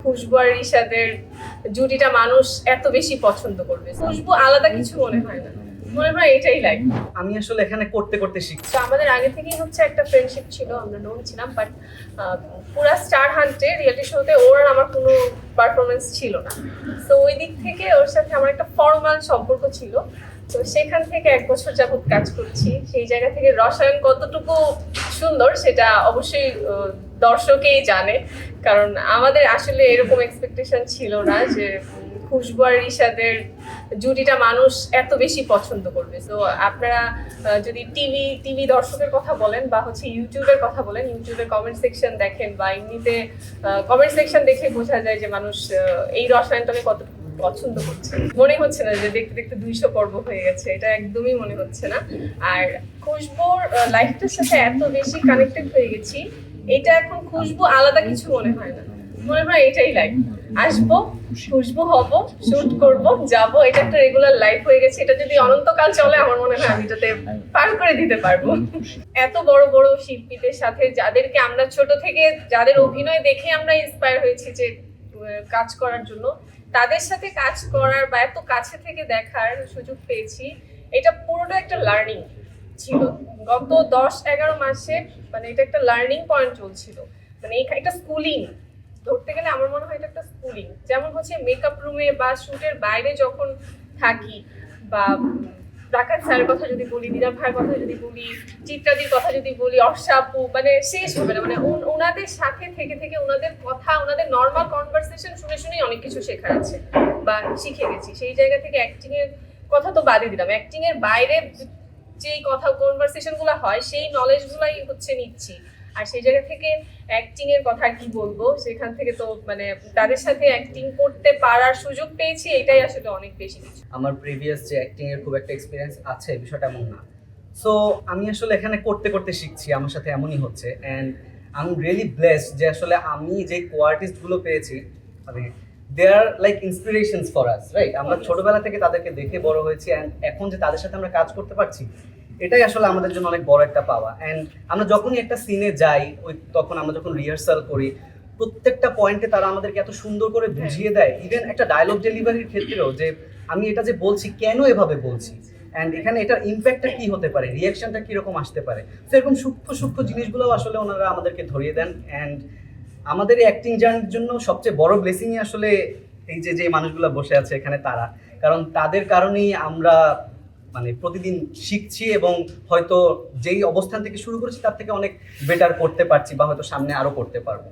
খুশবু আর রিশাদের জুটিটা মানুষ এত বেশি পছন্দ করবে। খুশবু আলাদা কিছু মনে হয় না, মনে হয় এটাই লাইক। আমি আসলে এখানে করতে করতে শিখছি। তো আমাদের আগে থেকেই হচ্ছে একটা ফ্রেন্ডশিপ ছিল, আমরা নোন ছিলাম, বাট পুরা স্টার হান্টে রিয়েলিটি শোতে ওর আর আমার কোনো পারফরমেন্স ছিল না। তো ওই দিক থেকে ওর সাথে আমার একটা ফর্মাল সম্পর্ক ছিল। তো সেখান থেকে 1 বছর যাবত কাজ করছি। সেই জায়গা থেকে রসায়ন কতটুকু সুন্দর সেটা অবশ্যই দর্শকেই জানে, কারণ আমাদের আসলে এরকম এক্সপেকটেশন ছিল না যে খুশবু আর রিশাদের জুটিটা মানুষ এত বেশি পছন্দ করবে। তো আপনারা যদি টিভি দর্শকের কথা বলেন বা হচ্ছে ইউটিউবের কথা বলেন, ইউটিউবের কমেন্ট সেকশন দেখেন বা এমনিতে কমেন্ট সেকশন দেখে বোঝা যায় যে মানুষ এই রসায়নটাকে কত পছন্দ করছে। মনে হচ্ছে না যে দেখতে দেখতে 200 পর্ব হয়ে গেছে, এটা একদমই মনে হচ্ছে না। আর খুশবুর লাইফটার সাথে এত বেশি কানেক্টেড হয়ে গেছি, এটা এখন খুশবু আলাদা কিছু মনে হয় না, মনে হয় এটাই লাইফ। আসবো, খুশবু হব, শুট করব, যাব, এটা একটা রেগুলার লাইফ হয়ে গেছে। এটা যদি অনন্তকাল চলে আমার মনে হয় আমি এটাতে পার করে দিতে পারবো। এত বড় বড় শিল্পীদের সাথে যাদেরকে আমরা ছোট থেকে যাদের অভিনয় দেখে আমরা ইন্সপায়ার হয়েছি যে কাজ করার জন্য, তাদের সাথে কাজ করার বা এত কাছে থেকে দেখার সুযোগ পেয়েছি, এটা পুরোটা একটা লার্নিং ছিল। গত 10-11 মাসে মানে এটা একটা লার্নিং পয়েন্ট চলছিল, মানে একটা স্কুলিং ধরতে গেলে আমার মনে হয় এটা একটা স্কুলিং। যেমন হচ্ছে মেকআপ রুমে বা শুটের বাইরে যখন থাকি, বা রাকাত স্যারের কথা যদি বলি, দিনা ভাইয়ের কথা যদি বলি, চিত্রাদির কথা যদি বলি, অর্ষাপু, মানে শেষ হবে না। মানে ওনাদের সাথে থেকে থেকে ওনাদের কথা, ওনাদের নর্মাল কনভারসেশন শুনে শুনেই অনেক কিছু শেখার আছে বা শিখে গেছি। সেই জায়গা থেকে অ্যাক্টিং এর কথা তো বাদই দিলাম, অ্যাক্টিং এর বাইরে যেই কথা কনভারসেশন গুলো হয় সেই নলেজ গুলাই হচ্ছে নিচ্ছি। আর সেই জায়গা থেকে অ্যাক্টিং এর কথা কি বলবো, সেখান থেকে তো মানে তাদের সাথে অ্যাক্টিং করতে পারার সুযোগ পেয়েছি, এটাই আসলে অনেক বেশি কিছু। আমার প্রিভিয়াস যে অ্যাক্টিং এর খুব একটা এক্সপিরিয়েন্স আছে বিষয়টা এমন না। সো আমি আসলে এখানে করতে করতে শিখছি, আমার সাথে এমনই হচ্ছে। And I am really blessed যে আসলে আমি যে কোয়ার্টিস্ট গুলো পেয়েছি, মানে দে আর লাইক ইন্সপিরেশনস ফর আস, রাইট? আমরা ছোটবেলা থেকে তাদেরকে দেখে বড় হয়েছি, অ্যান্ড এখন যে তাদের সাথে আমরা কাজ করতে পারছি, এটাই আসলে আমাদের জন্য অনেক বড় একটা পাওয়া। অ্যান্ড আমরা যখনই একটা সিনে যাই, তখন আমরা যখন রিহার্সাল করি, প্রত্যেকটা পয়েন্টে তারা আমাদেরকে এত সুন্দর করে বুঝিয়ে দেয়। ইভেন একটা ডায়লগ ডেলিভারির ক্ষেত্রেও, যে আমি এটা যে বলছি কেন এভাবে বলছি, অ্যান্ড এখানে এটার ইম্প্যাক্টটা কি হতে পারে, রিয়াকশনটা কীরকম আসতে পারে, তো এরকম সূক্ষ্ম সূক্ষ্ম জিনিসগুলোও আসলে ওনারা আমাদেরকে ধরিয়ে দেন। অ্যান্ড আমাদের এই অ্যাক্টিং জার্নির জন্য সবচেয়ে বড় ব্লেসিংই আসলে এই যে মানুষগুলো বসে আছে এখানে তারা, কারণ তাদের কারণেই আমরা মানে প্রতিদিন শিখছি এবং হয়তো যেই অবস্থান থেকে শুরু করেছি তার থেকে অনেক বেটার করতে পারছি, বা হয়তো সামনে আরো করতে পারবো।